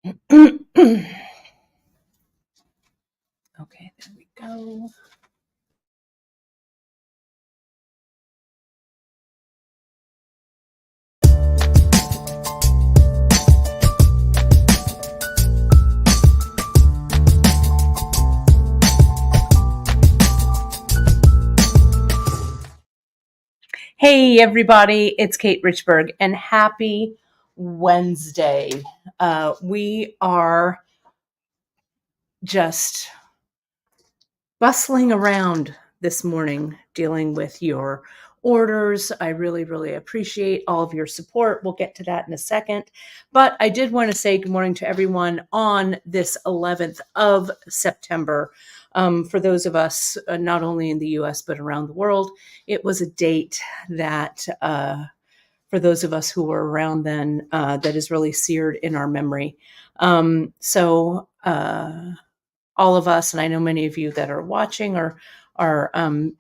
Okay, there we go. Hey, everybody, it's Kate Richburg, and happy Wednesday. We are just bustling around this morning dealing with your orders. I really, really appreciate all of your support. We'll get to that in a second. But I did want to say good morning to everyone on this 11th of September. For those of us, not only in the US, but around the world, it was a date that, for those of us who were around then, that is really seared in our memory. All of us, and I know many of you that are watching are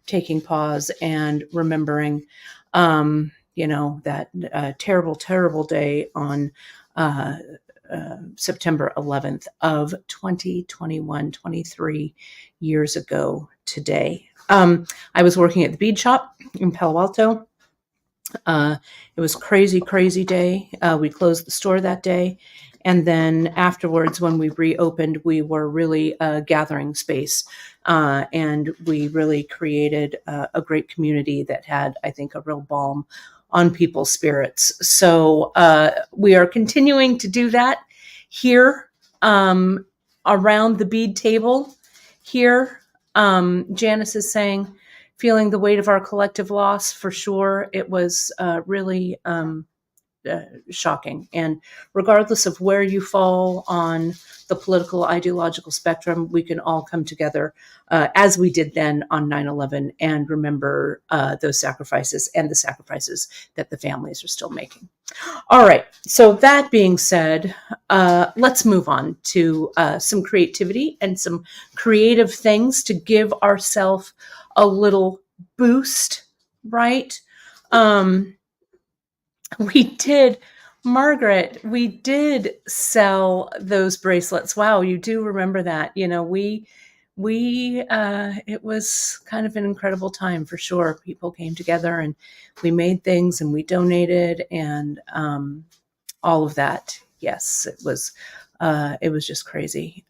taking pause and remembering, that terrible, terrible day on September 11th of 2021, 23 years ago today. I was working at the Beadshop in Palo Alto. It was crazy, crazy day. We closed the store that day. And then afterwards, when we reopened, we were really gathering space. And we really created a great community that had, I think, a real balm on people's spirits. So we are continuing to do that here around the bead table here. Janice is saying, feeling the weight of our collective loss for sure. It was really shocking. And regardless of where you fall on the political ideological spectrum, we can all come together as we did then on 9/11 and remember those sacrifices and the sacrifices that the families are still making. All right. So that being said, let's move on to some creativity and some creative things to give ourselves a little boost, right? We did, Margaret, we did sell those bracelets. Wow, you do remember that. It was kind of an incredible time for sure. People came together and we made things and we donated and all of that. Yes, it was just crazy.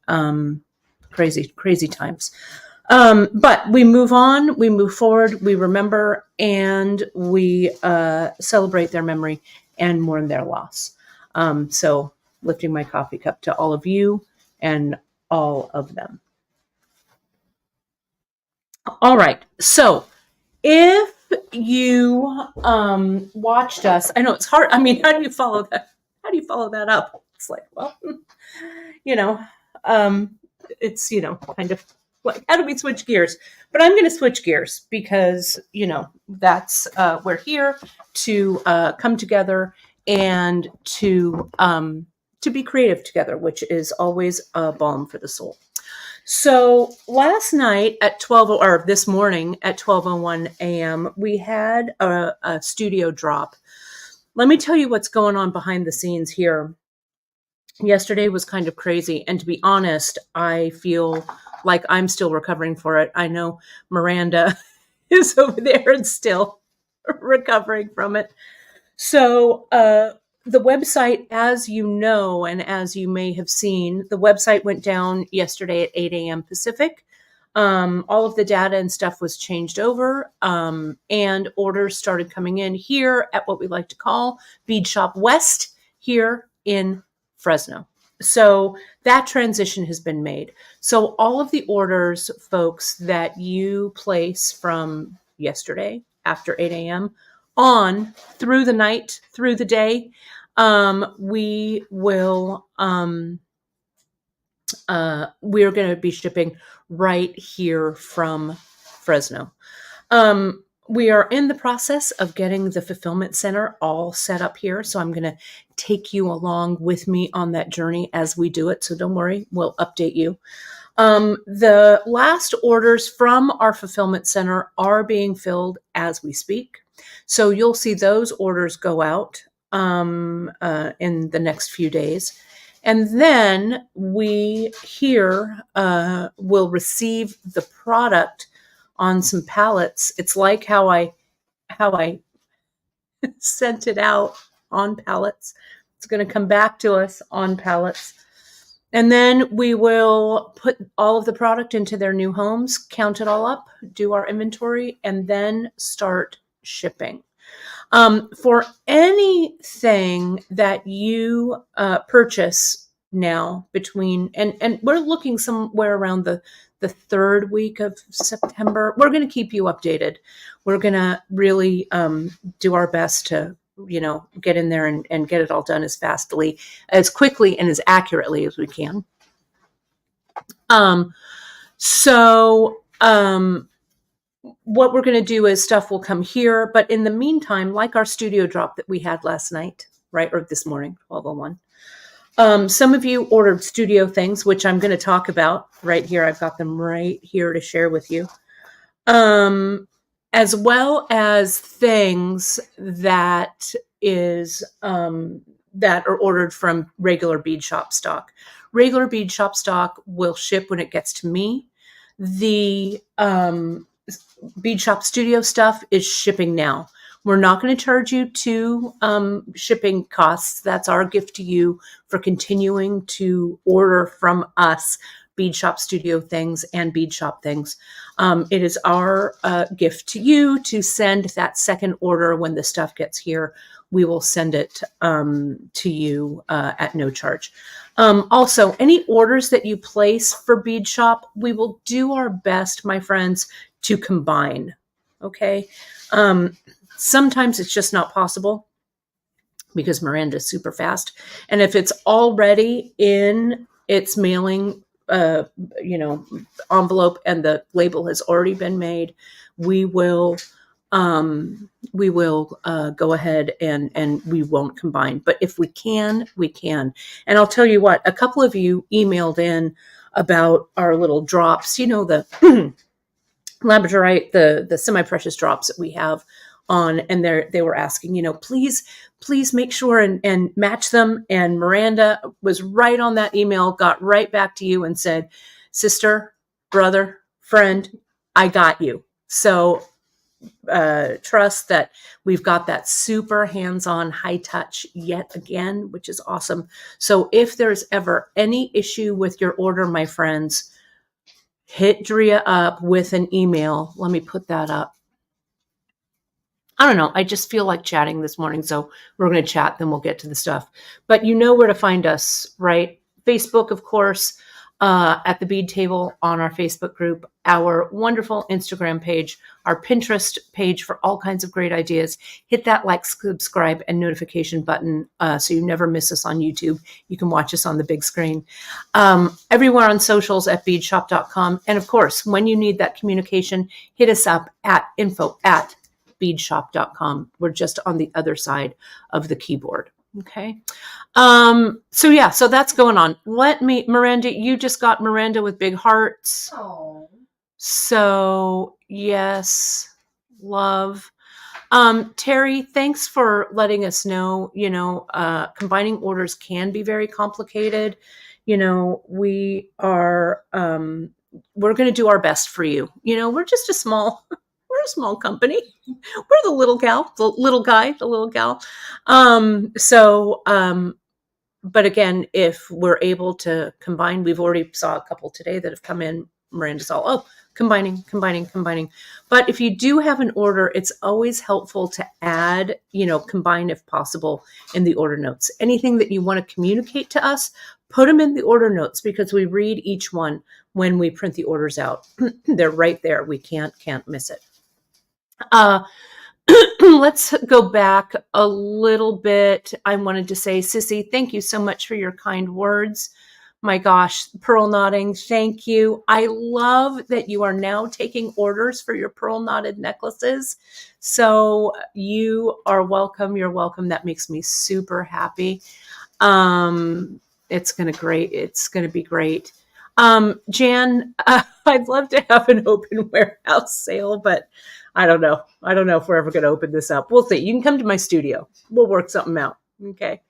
Crazy times. But we move on, we move forward, we remember, and we celebrate their memory and mourn their loss. So lifting my coffee cup to all of you and all of them. All right. So if you watched us, I know it's hard. I mean, how do you follow that? How do you follow that up? It's like, well, you know, it's, kind of like, how do we switch gears? But I'm going to switch gears because, that's, we're here to come together and to be creative together, which is always a balm for the soul. So last night at this morning at 12:01 a.m., we had a studio drop. Let me tell you what's going on behind the scenes here. Yesterday was kind of crazy. And to be honest, I feel like I'm still recovering for it. I know Miranda is over there and still recovering from it. So the website, as you know, and as you may have seen, the website went down yesterday at 8 a.m. Pacific. All of the data and stuff was changed over, and orders started coming in here at what we like to call Beadshop West here in Fresno. So that transition has been made. So all of the orders, folks, that you place from yesterday after 8 a.m. on through the night, through the day, we will we're going to be shipping right here from Fresno. We are in the process of getting the fulfillment center all set up here. So I'm going to take you along with me on that journey as we do it. So don't worry, we'll update you. The last orders from our fulfillment center are being filled as we speak. So you'll see those orders go out in the next few days. And then we here will receive the product on some pallets. It's like how I sent it out on pallets. It's going to come back to us on pallets. And then we will put all of the product into their new homes, count it all up, do our inventory, and then start shipping. For anything that you purchase now between, and we're looking somewhere around the third week of September, we're going to keep you updated. We're going to really do our best to, get in there and get it all done as quickly and as accurately as we can. What we're going to do is stuff will come here, but in the meantime, like our studio drop that we had last night, right, or this morning, 12:01. Some of you ordered studio things, which I'm going to talk about right here. I've got them right here to share with you. As well as things that are ordered from regular Beadshop stock. Regular Beadshop stock will ship when it gets to me. The BeadshopStudio stuff is shipping now. We're not going to charge you to shipping costs. That's our gift to you for continuing to order from us BeadshopStudio things and Beadshop things. It is our gift to you to send that second order when the stuff gets here. We will send it to you at no charge. Also, any orders that you place for Beadshop, we will do our best, my friends, to combine. Okay. Sometimes it's just not possible because Miranda's super fast. And if it's already in its mailing, envelope and the label has already been made, we will go ahead and we won't combine. But if we can, we can. And I'll tell you what, a couple of you emailed in about our little drops, the labradorite, the semi-precious drops that we have on, and they were asking, please make sure and match them. And Miranda was right on that email, got right back to you and said, sister, brother, friend, I got you. So trust that we've got that super hands-on, high touch yet again, which is awesome. So if there's ever any issue with your order, my friends, hit Drea up with an email. Let me put that up. I don't know. I just feel like chatting this morning. So we're going to chat, then we'll get to the stuff. But you know where to find us, right? Facebook, of course, at the Bead Table on our Facebook group, our wonderful Instagram page, our Pinterest page for all kinds of great ideas. Hit that like, subscribe, and notification button so you never miss us on YouTube. You can watch us on the big screen. Everywhere on socials at beadshop.com. And of course, when you need that communication, hit us up at info@beadshop.com. We're just on the other side of the keyboard. Okay. So that's going on. Miranda, you just got Miranda with big hearts. Oh. So yes, love. Terry, thanks for letting us know, combining orders can be very complicated. We are, we're going to do our best for you. We're just a small company. We're the little gal, the little guy, the little gal. But again, if we're able to combine, we've already saw a couple today that have come in. Miranda's all, combining. But if you do have an order, it's always helpful to add, combine if possible in the order notes. Anything that you want to communicate to us, put them in the order notes because we read each one when we print the orders out. They're right there. We can't miss it. Let's go back a little bit. I wanted to say, Sissy, thank you so much for your kind words. My gosh, pearl knotting, thank you. I love that you are now taking orders for your pearl knotted necklaces. So you are welcome. You're welcome. That makes me super happy. It's going to be great. Jan, I'd love to have an open warehouse sale, but I don't know. I don't know if we're ever going to open this up. We'll see. You can come to my studio. We'll work something out. Okay.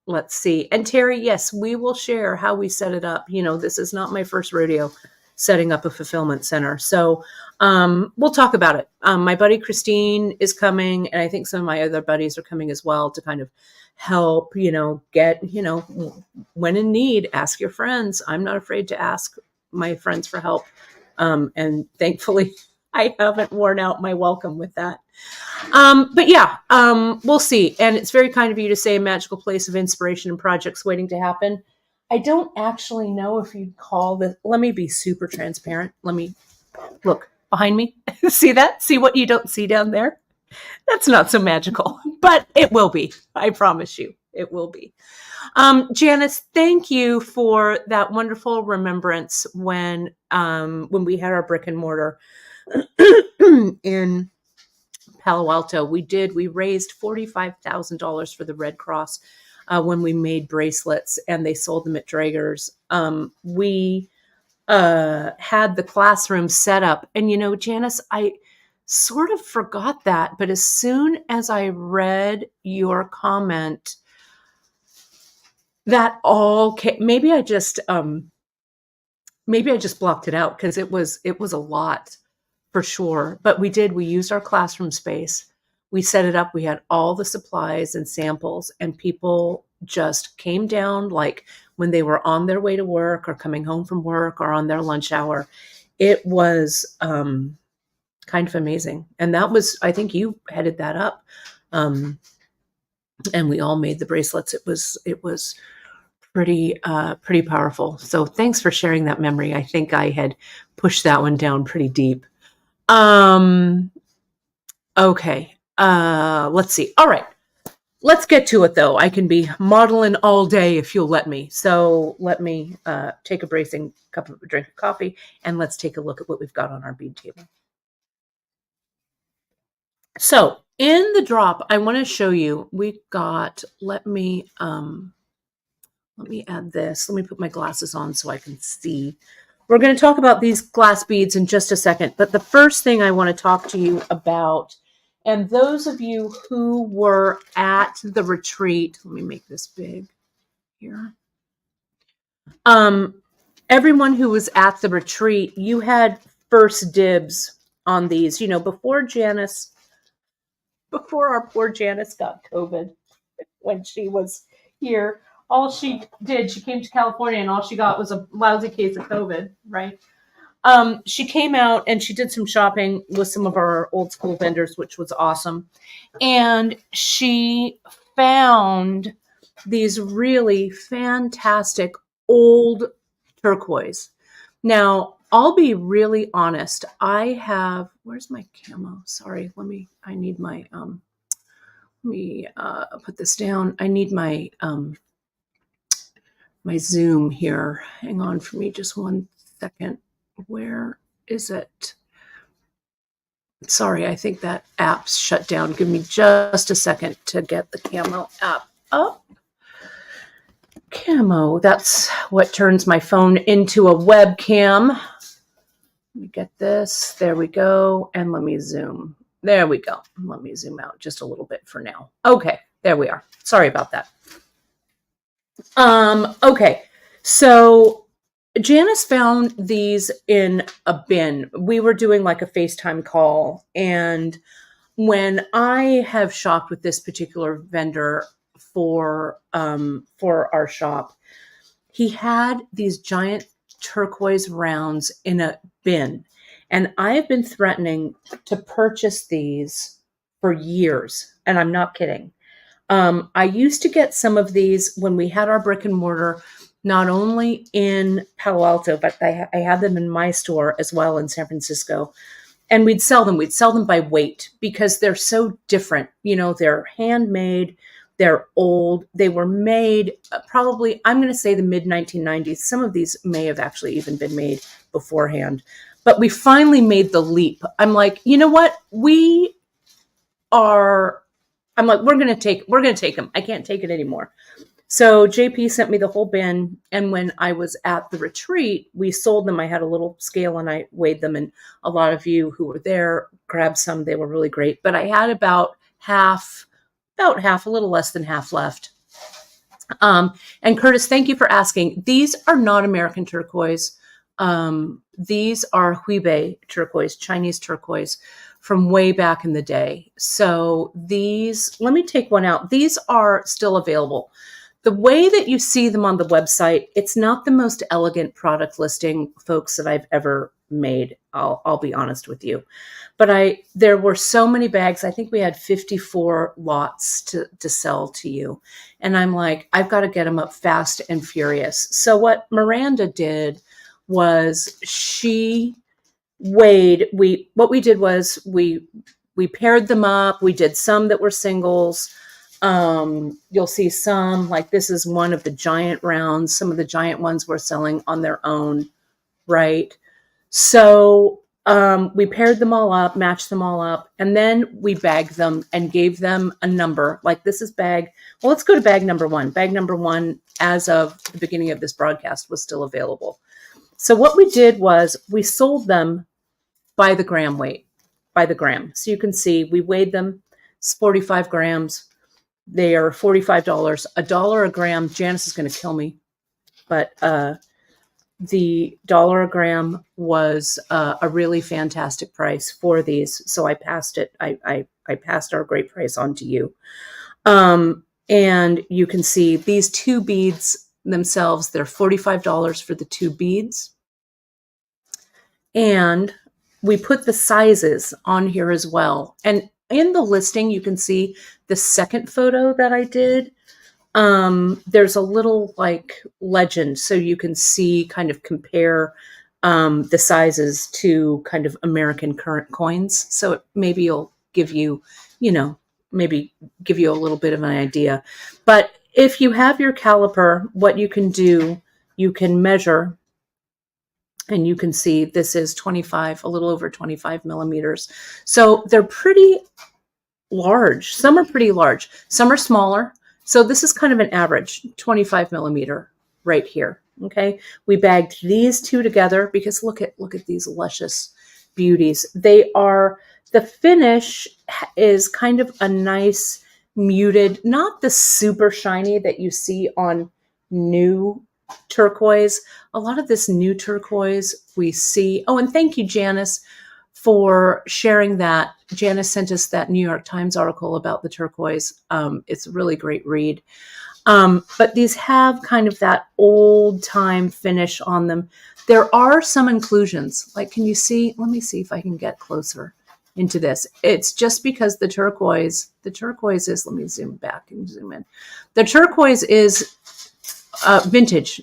Let's see. And Terry, yes, we will share how we set it up. This is not my first rodeo setting up a fulfillment center. So we'll talk about it. My buddy Christine is coming, and I think some of my other buddies are coming as well to kind of help, get, when in need, ask your friends. I'm not afraid to ask my friends for help. And thankfully, I haven't worn out my welcome with that. But yeah, we'll see. And it's very kind of you to say a magical place of inspiration and projects waiting to happen. I don't actually know if you'd call this. Let me be super transparent. Let me look behind me. See that? See what you don't see down there? That's not so magical, but it will be. I promise you, it will be. Janice, thank you for that wonderful remembrance when we had our brick and mortar in Palo Alto. We raised $45,000 for the Red Cross when we made bracelets, and they sold them at Draeger's. We had the classroom set up, and Janice, I sort of forgot that, but as soon as I read your comment, that all came. Maybe I just blocked it out because it was a lot for sure. But we used our classroom space. We set it up. We had all the supplies and samples, and people just came down like when they were on their way to work or coming home from work or on their lunch hour. It was kind of amazing. And that was, I think you headed that up. And we all made the bracelets. It was pretty powerful. So thanks for sharing that memory. I think I had pushed that one down pretty deep. Okay. Let's see. All right. Let's get to it though. I can be modeling all day if you'll let me. So let me take a bracing drink of coffee, and let's take a look at what we've got on our bead table. So in the drop, I want to show you, we got, let me add this. Let me put my glasses on so I can see. We're going to talk about these glass beads in just a second. But the first thing I want to talk to you about, and those of you who were at the retreat, let me make this big here. Everyone who was at the retreat, you had first dibs on these. Before our poor Janice got COVID when she was here, all she did, she came to California and all she got was a lousy case of COVID, right? She came out and she did some shopping with some of our old school vendors, which was awesome. And she found these really fantastic old turquoise. Now, I'll be really honest. Where's my camo? Sorry, I need my, let me put this down. I need my Zoom here. Hang on for me just one second. Where is it? Sorry, I think that app's shut down. Give me just a second to get the camo app up. Camo, that's what turns my phone into a webcam. Let me get this. There we go. And let me zoom. There we go. Let me zoom out just a little bit for now. Okay, there we are. Sorry about that. Okay, so Janice found these in a bin. We were doing like a FaceTime call, and when I have shopped with this particular vendor for our shop, he had these giant turquoise rounds in a bin, and I have been threatening to purchase these for years, and I'm not kidding. I used to get some of these when we had our brick and mortar, not only in Palo Alto, but I had them in my store as well in San Francisco. And we'd sell them. We'd sell them by weight because they're so different. They're handmade. They're old. They were made probably, I'm going to say the mid 1990s. Some of these may have actually even been made beforehand. But we finally made the leap. I'm like, you know what? I'm like, we're going to take them. I can't take it anymore. So JP sent me the whole bin. And when I was at the retreat, we sold them. I had a little scale and I weighed them. And a lot of you who were there grabbed some. They were really great. But I had about half, a little less than half left. And Curtis, thank you for asking. These are not American turquoise. These are Huibei turquoise, Chinese turquoise from way back in the day. So these, let me take one out. These are still available. The way that you see them on the website, it's not the most elegant product listing, folks, that I've ever made. I'll be honest with you. But there were so many bags. I think we had 54 lots to sell to you. And I'm like, I've got to get them up fast and furious. So what Miranda did was she weighed, what we did was we paired them up. We did some that were singles. You'll see some, like this is one of the giant rounds. Some of the giant ones were selling on their own, right? So we paired them all up, matched them all up, and then we bagged them and gave them a number. Like this is bag. Well, let's go to bag number one. Bag number one, as of the beginning of this broadcast, was still available. So what we did was we sold them by the gram weight, by the gram. So you can see we weighed them. It's 45 grams. They are $45, $1 a gram. Janice is going to kill me, but the $1 a gram was a really fantastic price for these. So I passed it. I passed our great price on to you. And you can see these two beads themselves, they're $45 for the two beads. And we put the sizes on here as well. And in the listing, you can see the second photo that I did. There's a little like legend, so you can see, kind of compare the sizes to kind of American current coins. So maybe it'll give you, maybe give you a little bit of an idea. But if you have your caliper, what you can do, you can measure, and you can see this is 25, a little over 25 millimeters. So they're pretty large. Some are pretty large. Some are smaller. So this is kind of an average 25 millimeter right here. Okay. We bagged these two together because look at these luscious beauties. The finish is kind of a nice muted, not the super shiny that you see on new turquoise. A lot of this new turquoise we see. Oh, and thank you, Janice, for sharing that. Janice sent us that New York Times article about the turquoise. It's a really great read. But these have kind of that old time finish on them. There are some inclusions. Like, can you see? Let me see if I can get closer into this. It's just because the turquoise is, let me zoom back and zoom in. The turquoise is vintage,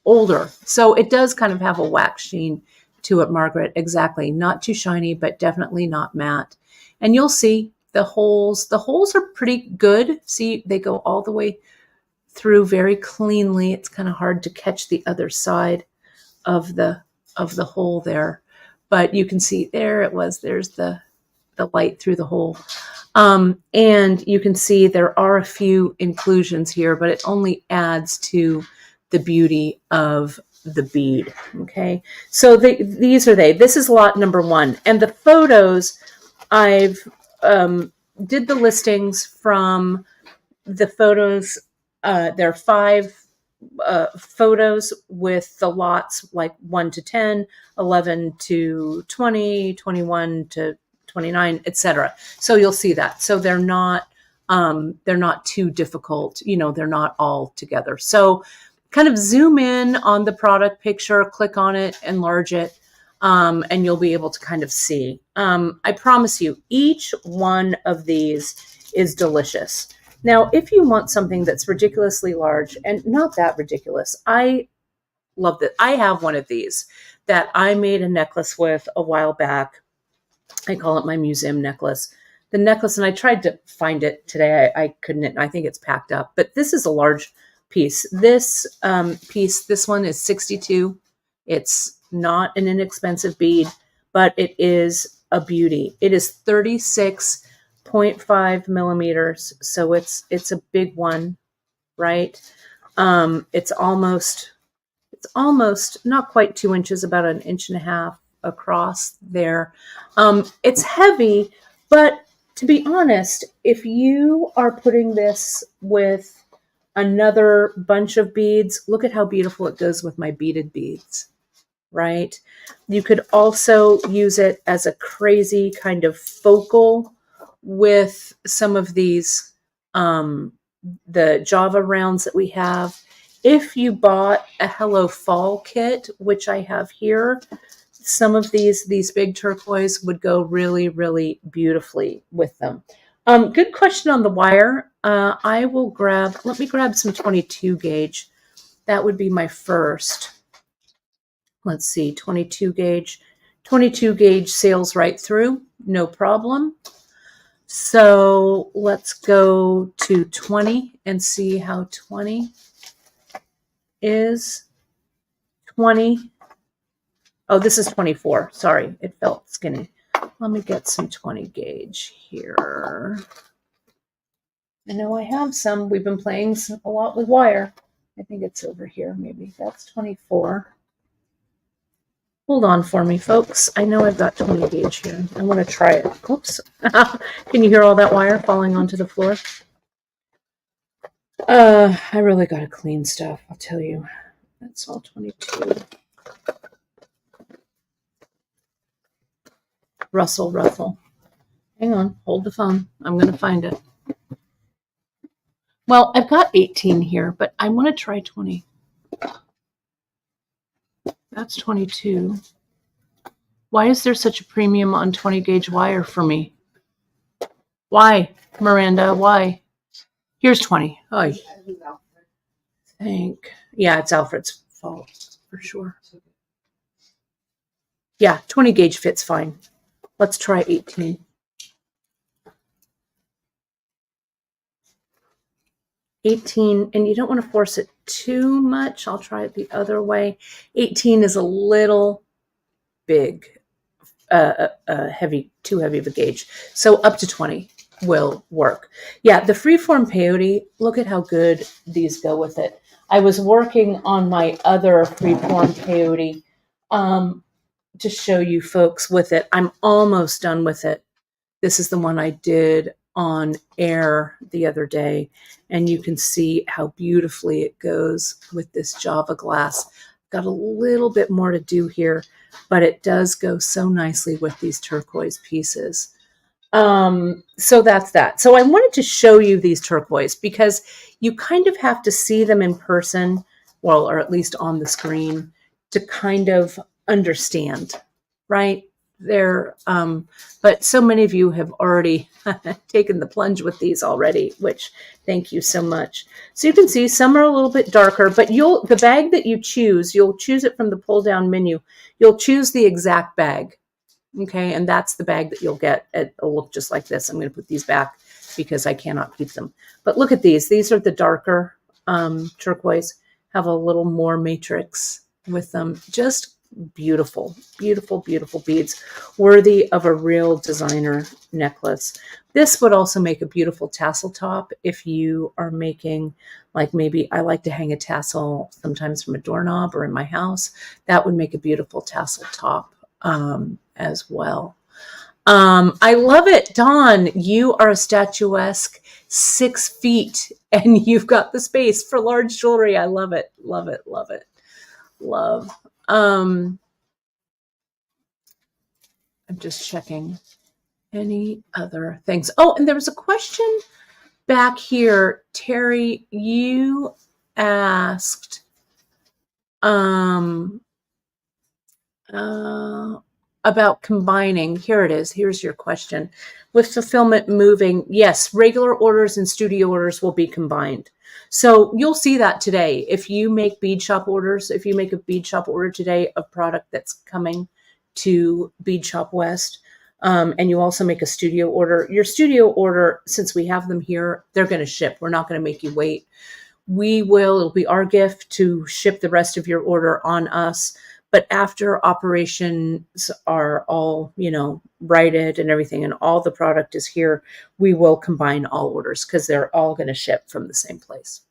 older. So it does kind of have a wax sheen to it, Margaret. Exactly. Not too shiny, but definitely not matte. And you'll see the holes. The holes are pretty good. See, they go all the way through very cleanly. It's kind of hard to catch the other side of the hole there. But you can see there it was. There's the light through the hole. And you can see there are a few inclusions here, but it only adds to the beauty of the bead. Okay. So these are they. This is lot number one. And the photos, I've did the listings from the photos. There are 5 photos with the lots like 1 to 10, 11 to 20, 21 to 29, etc. So you'll see that. So they're not too difficult. They're not all together. So kind of zoom in on the product picture, click on it, enlarge it, and you'll be able to kind of see. I promise you, each one of these is delicious. Now, if you want something that's ridiculously large and not that ridiculous, I love that. I have one of these that I made a necklace with a while back. I call it my museum necklace. The necklace, and I tried to find it today. I couldn't. I think it's packed up. But this is a large piece. This this one is 62. It's not an inexpensive bead, but it is a beauty. It is 36.5 millimeters. So it's a big one, right? It's almost not quite 2 inches, about 1.5 inches across there. It's heavy, but to be honest, if you are putting this with another bunch of beads. Look at how beautiful it goes with my beaded beads, right? You could also use it as a crazy kind of focal with some of these, the Java rounds that we have. If you bought a Hello Fall kit, which I have here, some of these big turquoise would go really, really beautifully with them. Good question on the wire. I will let me grab some 22 gauge. That would be my first. Let's see, 22 gauge. 22 gauge sails right through, no problem. So let's go to 20 and see how 20 is. 20. Oh, this is 24. Sorry, it felt skinny. Let me get some 20 gauge here. I know I have some. We've been playing a lot with wire. I think it's over here, maybe. That's 24. Hold on for me, folks. I know I've got 20 gauge here. I want to try it. Oops. Can you hear all that wire falling onto the floor? I really got to clean stuff, I'll tell you. That's all 22. Rustle, ruffle. Hang on. Hold the phone. I'm going to find it. Well, I've got 18 here, but I want to try 20. That's 22. Why is there such a premium on 20 gauge wire for me? Why, Miranda? Why? Here's 20. Oh, yeah, it's Alfred's fault for sure. Yeah, 20 gauge fits fine. Let's try 18. 18, and you don't want to force it too much. I'll try it the other way. 18 is a little big, heavy, too heavy of a gauge. So up to 20 will work. Yeah, the freeform peyote, look at how good these go with it. I was working on my other freeform peyote to show you folks with it. I'm almost done with it. This is the one I did on air the other day, and you can see how beautifully it goes with this Java glass. Got a little bit more to do here, but it does go so nicely with these turquoise pieces. So that's that. So I wanted to show you these turquoise because you kind of have to see them in person, well, or at least on the screen, to kind of understand, right? But so many of you have already taken the plunge with these already, which thank you so much. So you can see some are a little bit darker, but the bag that you choose, you'll choose it from the pull down menu. You'll choose the exact bag. Okay, and that's the bag that you'll get. It'll look just like this. I'm going to put these back because I cannot keep them. But look at these. These are the darker turquoise, have a little more matrix with them. Just beautiful, beautiful, beautiful beads, worthy of a real designer necklace. This would also make a beautiful tassel top if you are making, like maybe I like to hang a tassel sometimes from a doorknob or in my house. That would make a beautiful tassel top as well. I love it. Dawn, you are a statuesque 6 feet and you've got the space for large jewelry. I love it. Love it. Love it. Love. I'm just checking any other things. Oh, and there was a question back here. Terry, you asked, about combining. Here it is. Here's your question. With fulfillment moving, yes, regular orders and studio orders will be combined. So you'll see that today. If you make Beadshop orders, if you make a Beadshop order today of product that's coming to Beadshop West, and you also make a studio order, your studio order, since we have them here, they're going to ship. We're not going to make you wait. It'll be our gift to ship the rest of your order on us. But after operations are all, righted and everything, and all the product is here, we will combine all orders because they're all going to ship from the same place.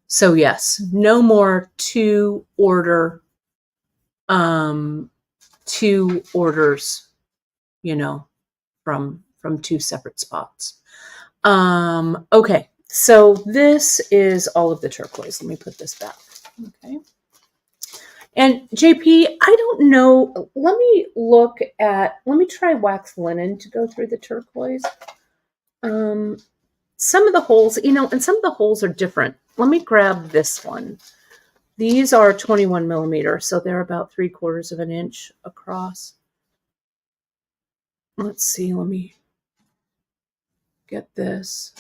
So yes, no more two orders, from two separate spots. Okay. So this is all of the turquoise. Let me put this back. Okay. And JP, I don't know. Let me try wax linen to go through the turquoise. Some of the holes, and some of the holes are different. Let me grab this one. These are 21 millimeter, so they're about 3/4 of an inch across. Let's see, let me get this.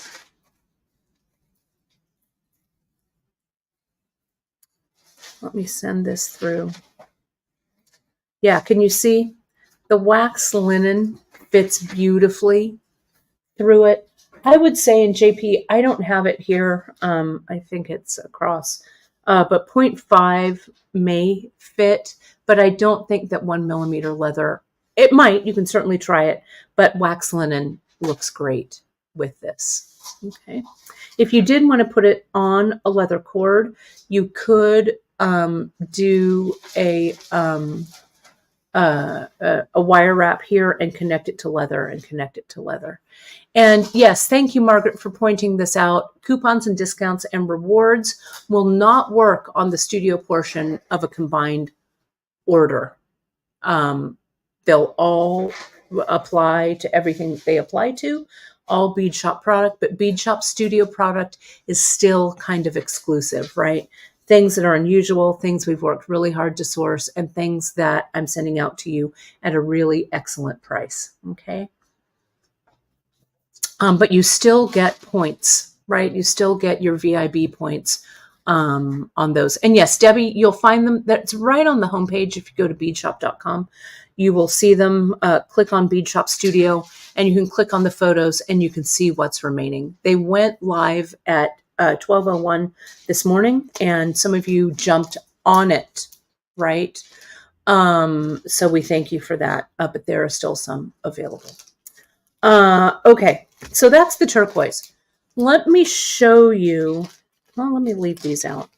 Let me send this through. Yeah, can you see? The wax linen fits beautifully through it. I would say in JP, I don't have it here. I think it's across, but 0.5 may fit, but I don't think that 1 millimeter leather, it might, you can certainly try it, but wax linen looks great with this. Okay. If you did want to put it on a leather cord, you could do a wire wrap here and connect it to leather. And yes, thank you, Margaret, for pointing this out. Coupons and discounts and rewards will not work on the studio portion of a combined order. They'll all apply to everything they apply to, all Beadshop product, but BeadshopStudio product is still kind of exclusive, right? Things that are unusual, things we've worked really hard to source, and things that I'm sending out to you at a really excellent price, okay? But you still get points, right? You still get your VIB points on those. And yes, Debbie, you'll find them. That's right on the homepage. If you go to beadshop.com, you will see them. Click on BeadshopStudio, and you can click on the photos, and you can see what's remaining. They went live at 12:01 this morning, and some of you jumped on it, right? So we thank you for that. But there are still some available. Okay, so that's the turquoise. Let me show you. Well, let me leave these out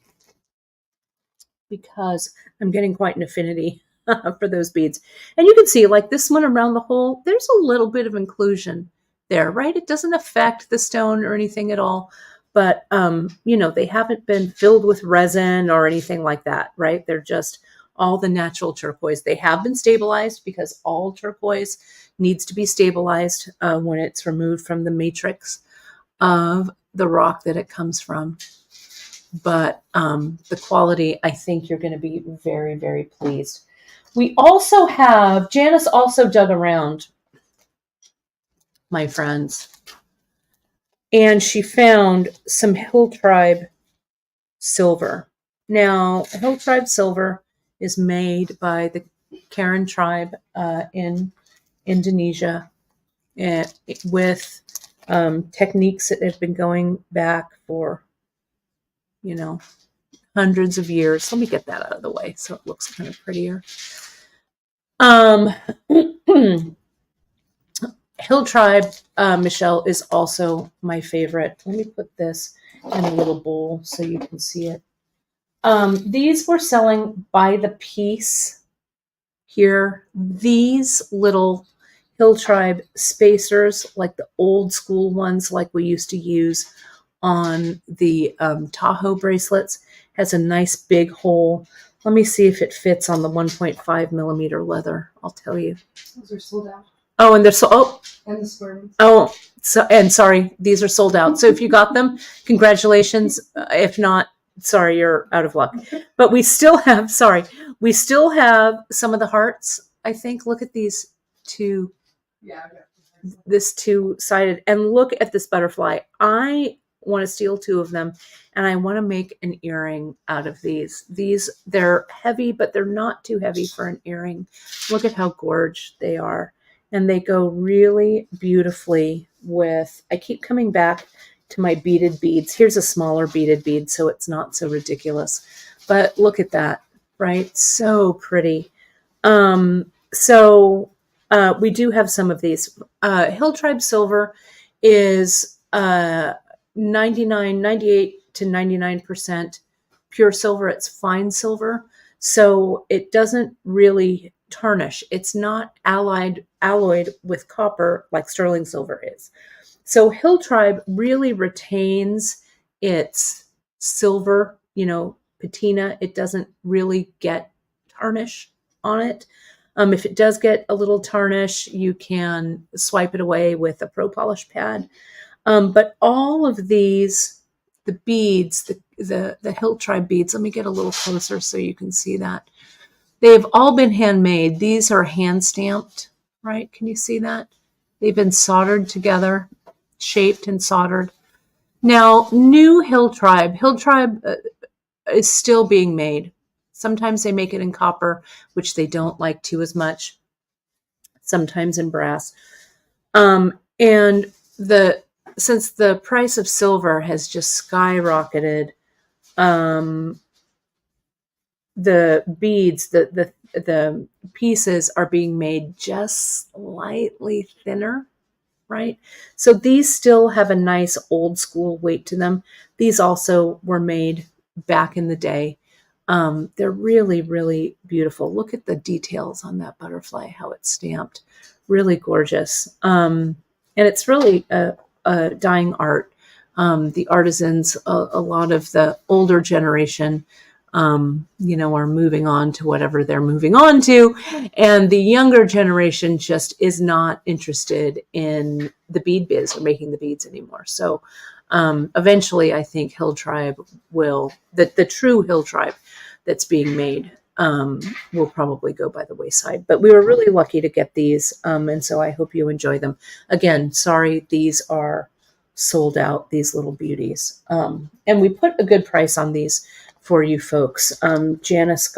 because I'm getting quite an affinity for those beads. And you can see, like this one around the hole, there's a little bit of inclusion there, right? It doesn't affect the stone or anything at all. But, they haven't been filled with resin or anything like that, right? They're just all the natural turquoise. They have been stabilized because all turquoise needs to be stabilized when it's removed from the matrix of the rock that it comes from. But the quality, I think you're going to be very, very pleased. We also have, Janice also dug around, my friends, and she found some Hill Tribe silver. Now, Hill Tribe silver is made by the Karen tribe in Indonesia with techniques that have been going back for, hundreds of years. Let me get that out of the way so it looks kind of prettier. Hill Tribe, Michelle, is also my favorite. Let me put this in a little bowl so you can see it. These were selling by the piece here. These little Hill Tribe spacers, like the old school ones like we used to use on the Tahoe bracelets, has a nice big hole. Let me see if it fits on the 1.5 millimeter leather. I'll tell you. Those are sold out. Oh, and they're and the sperms. Oh, sorry, these are sold out. So if you got them, congratulations. If not, sorry, you're out of luck. But we still have some of the hearts. I think. Look at these two. Yeah. This two-sided, and look at this butterfly. I want to steal two of them, and I want to make an earring out of these. They're heavy, but they're not too heavy for an earring. Look at how gorgeous they are. And they go really beautifully with, I keep coming back to my beaded beads. Here's a smaller beaded bead, so it's not so ridiculous. But look at that, right? So pretty. We do have some of these. Hill Tribe Silver is 98 to 99% pure silver. It's fine silver. So it doesn't really tarnish. It's not alloyed with copper like sterling silver is. So Hill Tribe really retains its silver, patina. It doesn't really get tarnish on it. If it does get a little tarnish, you can swipe it away with a pro polish pad. But all of these, the beads, the Hill Tribe beads, let me get a little closer so you can see that. They've all been handmade. These are hand stamped, right? Can you see that? They've been soldered together, shaped and soldered. Now, new Hill Tribe is still being made. Sometimes they make it in copper, which they don't like to as much. Sometimes in brass. And since the price of silver has just skyrocketed, the beads, the pieces are being made just slightly thinner, right? So these still have a nice old school weight to them. These also were made back in the day. They're really, really beautiful. Look at the details on that butterfly, how it's stamped. Really gorgeous. And it's really a dying art. The artisans, a lot of the older generation, are moving on to whatever they're moving on to. And the younger generation just is not interested in the bead biz or making the beads anymore. So eventually, I think Hill Tribe the true Hill Tribe that's being made will probably go by the wayside. But we were really lucky to get these. And so I hope you enjoy them. Again, sorry, these are sold out, these little beauties. And we put a good price on these for you folks. Janice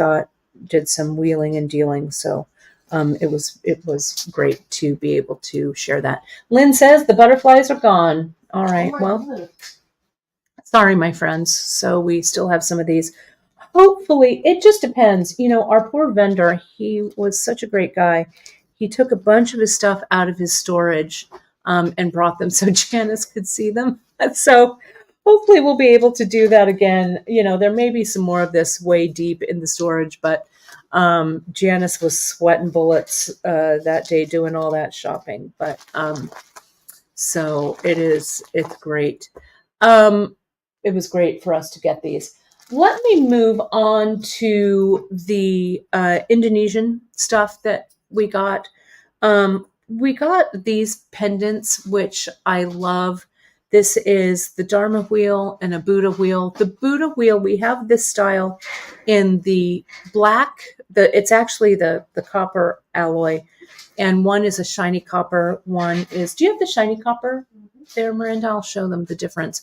did some wheeling and dealing, so it was great to be able to share that. Lynn says the butterflies are gone. All right, well, sorry, my friends. So we still have some of these. Hopefully, it just depends. Our poor vendor, he was such a great guy. He took a bunch of his stuff out of his storage and brought them so Janice could see them. So hopefully we'll be able to do that again. There may be some more of this way deep in the storage, but Janice was sweating bullets that day doing all that shopping. But so it's great. It was great for us to get these. Let me move on to the Indonesian stuff that we got. We got these pendants, which I love. This is the Dharma wheel and a Buddha wheel. The Buddha wheel, we have this style in the black. It's actually the copper alloy, and one is a shiny copper. One is, do you have the shiny copper there, Miranda? I'll show them the difference.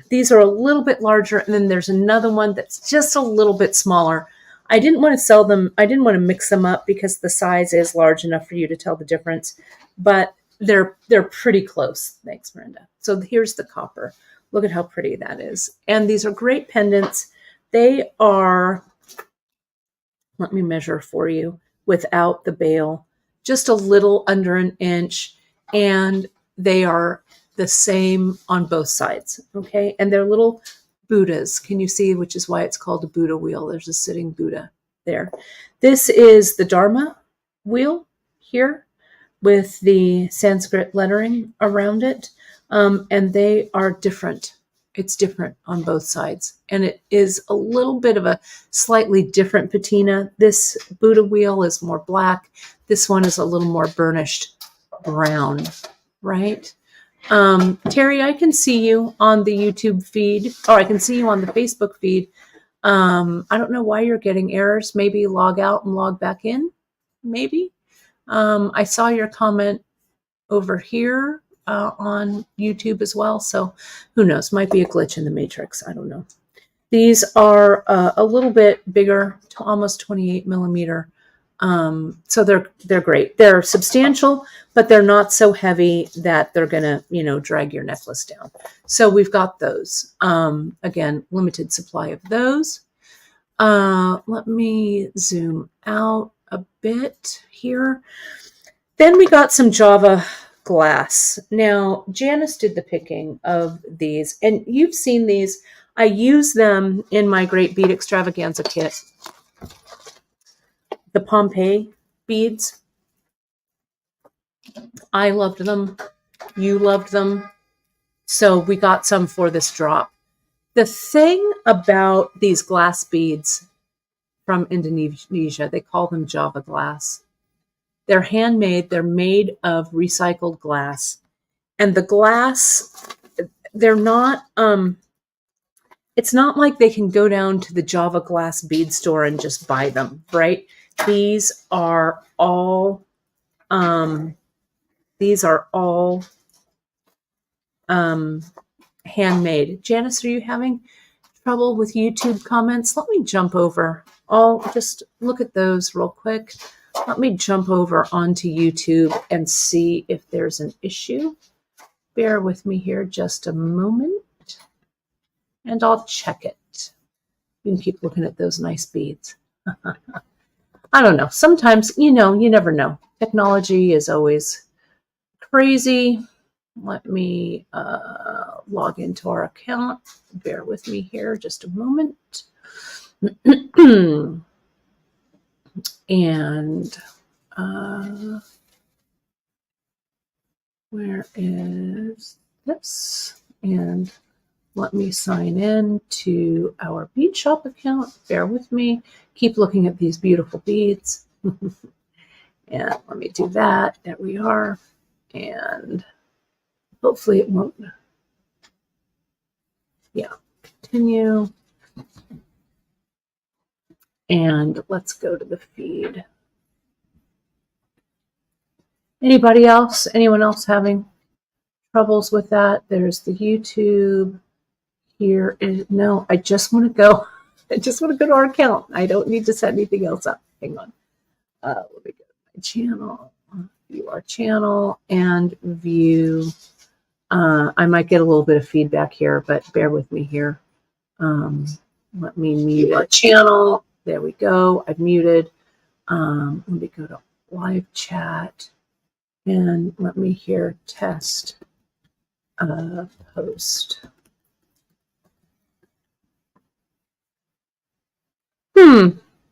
These are a little bit larger, and then there's another one that's just a little bit smaller. I didn't want to sell them. I didn't want to mix them up because the size is large enough for you to tell the difference, but they're pretty close. Thanks, Miranda. So here's the copper. Look at how pretty that is. And these are great pendants. They are, let me measure for you without the bail, just a little under an inch, and they are the same on both sides, okay? And they're little Buddhas. Can you see, which is why it's called a Buddha wheel? There's a sitting Buddha there. This is the Dharma wheel here with the Sanskrit lettering around it, and they are different. It's different on both sides, and it is a little bit of a slightly different patina. This Buddha wheel is more black. This one is a little more burnished brown, right? Terry, I can see you on the YouTube feed, or I can see you on the Facebook feed. I don't know why you're getting errors. Maybe log out and log back in. Maybe. I saw your comment over here on YouTube as well. So who knows? Might be a glitch in the matrix. I don't know. These are a little bit bigger, to almost 28 millimeter. So they're great. They're substantial, but they're not so heavy that they're gonna, drag your necklace down. So we've got those. Again, limited supply of those. Let me zoom out a bit here. Then we got some Java glass. Now, Janice did the picking of these, and you've seen these. I use them in my Great Bead Extravaganza kit. The Pompeii beads. I loved them. You loved them. So we got some for this drop. The thing about these glass beads from Indonesia, they call them Java glass. They're handmade. They're made of recycled glass. And the glass, they're not, it's not like they can go down to the Java glass bead store and just buy them, right? These are all, handmade. Janice, are you having trouble with YouTube comments? Let me jump over. I'll just look at those real quick. Let me jump over onto YouTube and see if there's an issue. Bear with me here just a moment, and I'll check it. You can keep looking at those nice beads. I don't know. Sometimes, you never know. Technology is always crazy. Let me log into our account. Bear with me here just a moment. And where is this? And let me sign in to our Beadshop account. Bear with me. Keep looking at these beautiful beads. And let me do that. There we are. And hopefully it won't. Yeah, continue. And let's go to the feed. Anybody else? Anyone else having troubles with that? There's the YouTube. Here is, no, I just want to go. I just want to go to our account. I don't need to set anything else up. Hang on. Let me go to my channel, view our channel, and view. I might get a little bit of feedback here, but bear with me here. Let me mute our channel. There we go. I've muted. Let me go to live chat, and let me here test post.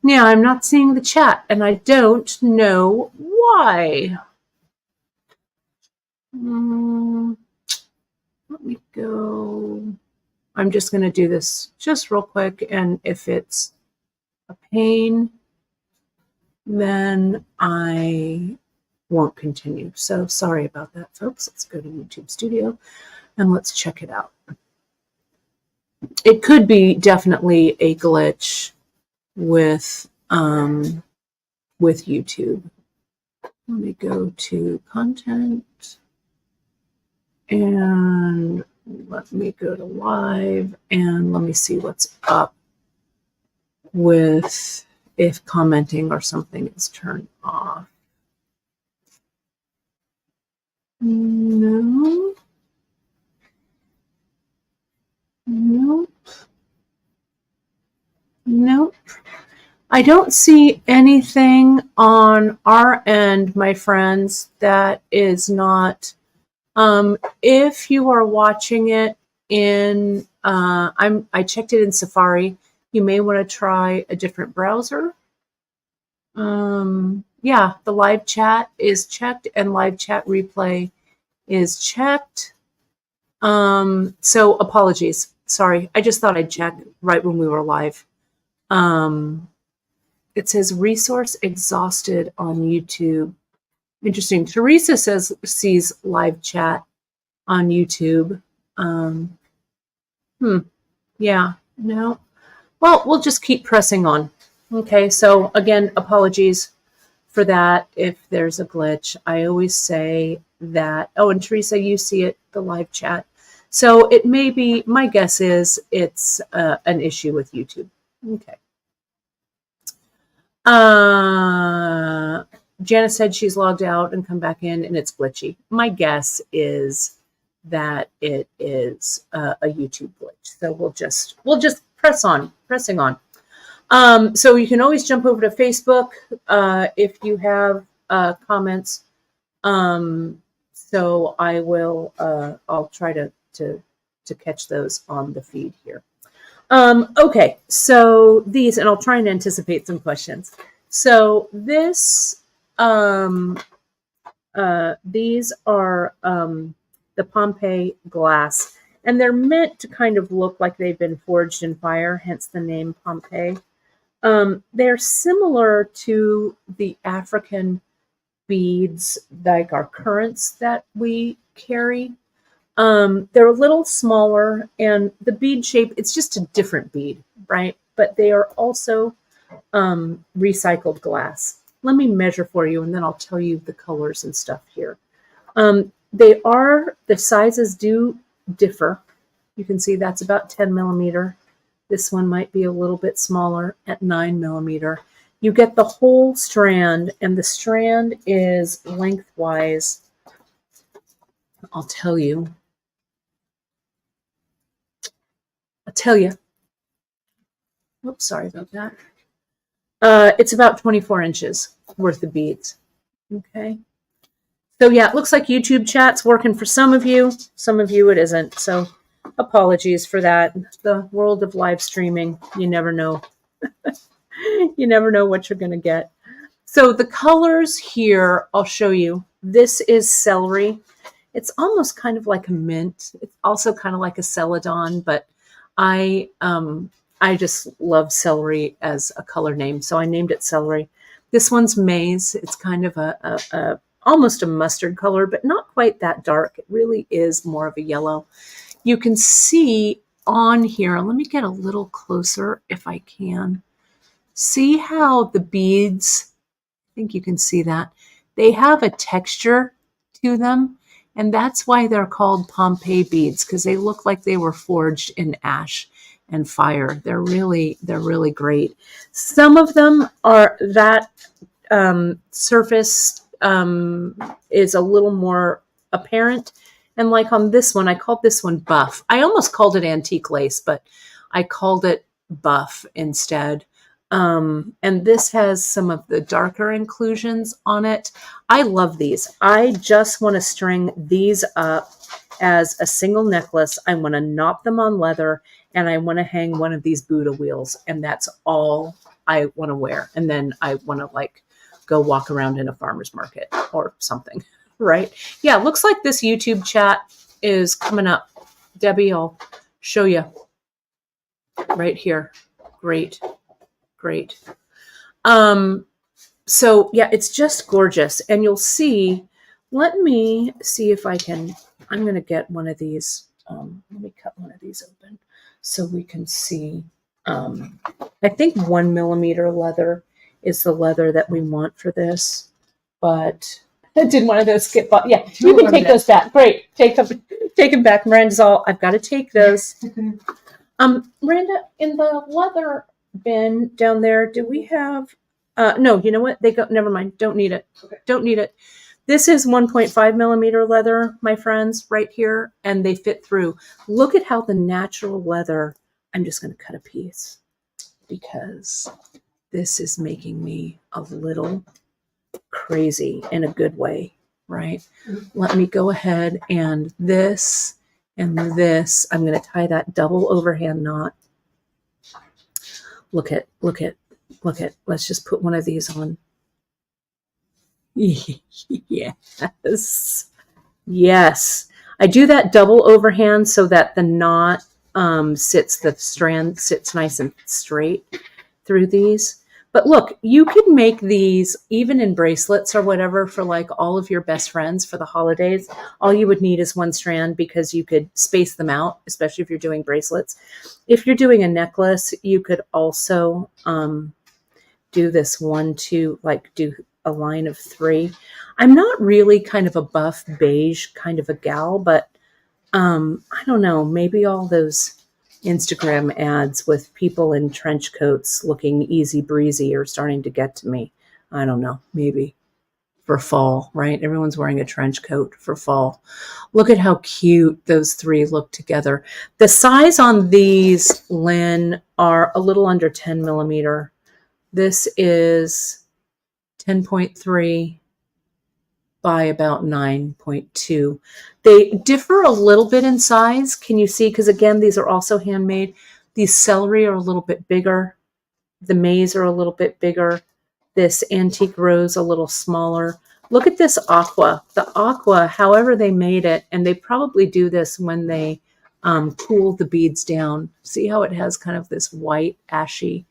Yeah, I'm not seeing the chat, and I don't know why. Let me go. I'm just going to do this just real quick, and if it's a pain, then I won't continue. So sorry about that, folks. Let's go to YouTube Studio, and let's check it out. It could be definitely a glitch with YouTube. Let me go to content, and let me go to live, and let me see what's up with if commenting or something is turned off. No. Nope. Nope. I don't see anything on our end, my friends, that is not. If you are watching it in, I checked it in Safari. You may want to try a different browser. Yeah, the live chat is checked and live chat replay is checked. So apologies. Sorry. I just thought I'd check right when we were live. It says resource exhausted on YouTube. Interesting. Teresa sees live chat on YouTube. Yeah, no. Well, we'll just keep pressing on. Okay, so again, apologies for that if there's a glitch. I always say that. Oh, and Teresa, you see it, the live chat. So it may be, my guess is it's an issue with YouTube. Okay. Janice said she's logged out and come back in and it's glitchy. My guess is that it is a YouTube glitch. So we'll just pressing on. So you can always jump over to Facebook if you have comments. So I will. I'll try to catch those on the feed here. Okay, so these, and I'll try and anticipate some questions. So this, these are the Pompeii glass. And they're meant to kind of look like they've been forged in fire, hence the name Pompeii. They're similar to the African beads, like our currants that we carry. They're a little smaller, and the bead shape, it's just a different bead, right? But they are also recycled glass. Let me measure for you, and then I'll tell you the colors and stuff here. The sizes do differ. You can see that's about 10 millimeter. This one might be a little bit smaller at 9 millimeter. You get the whole strand, and the strand is lengthwise. I'll tell you. Oops, sorry about that. It's about 24 inches worth of beads. Okay. So yeah, it looks like YouTube chat's working for some of you. Some of you it isn't. So apologies for that. The world of live streaming, you never know. You never know what you're going to get. So the colors here, I'll show you. This is celery. It's almost kind of like a mint. It's also kind of like a celadon, but I just love celery as a color name, so I named it celery. This one's maize. It's kind of a almost a mustard color, but not quite that dark. It really is more of a yellow. You can see on here, let me get a little closer if I can. See how the beads, I think you can see that, they have a texture to them, and that's why they're called Pompeii beads, because they look like they were forged in ash and fire. They're really great. Some of them are that surface is a little more apparent. And like on this one, I called this one buff. I almost called it antique lace, but I called it buff instead. And this has some of the darker inclusions on it. I love these. I just want to string these up as a single necklace. I want to knot them on leather, and I want to hang one of these Buddha wheels, and that's all I want to wear. And then I want to like go walk around in a farmer's market or something, right? Yeah, looks like this YouTube chat is coming up. Debbie, I'll show you right here. Great. So yeah, it's just gorgeous. And you'll see, let me see if I can, I'm going to get one of these. Let me cut one of these open so we can see. I think 1 millimeter leather is the leather that we want for this, but did one of those skip off? Yeah, you can take those back. Great. Take them back. Miranda's all, I've got to take those. Miranda, in the leather bin down there, do we have, no, you know what? Never mind. Don't need it. Okay. Don't need it. This is 1.5 millimeter leather, my friends, right here, and they fit through. Look at how the natural leather, I'm just going to cut a piece because this is making me a little crazy in a good way, right? Let me go ahead and this, I'm going to tie that double overhand knot. Look at. Let's just put one of these on. Yes. I do that double overhand so that the knot the strand sits nice and straight through these. But look, you could make these even in bracelets or whatever for like all of your best friends for the holidays. All you would need is one strand because you could space them out, especially if you're doing bracelets. If you're doing a necklace, you could also do this 1, 2, like do a line of 3. I'm not really kind of a buff beige kind of a gal, but I don't know, maybe all those Instagram ads with people in trench coats looking easy breezy are starting to get to me. I don't know, maybe for fall, right? Everyone's wearing a trench coat for fall. Look at how cute those 3 look together. The size on these, Lynn, are a little under 10 millimeter. This is 10.3 by about 9.2. They differ a little bit in size. Can you see? Because again, these are also handmade. These celery are a little bit bigger. The maize are a little bit bigger. This antique rose a little smaller. Look at this aqua. The aqua, however they made it, and they probably do this when they cool the beads down. See how it has kind of this white, ashy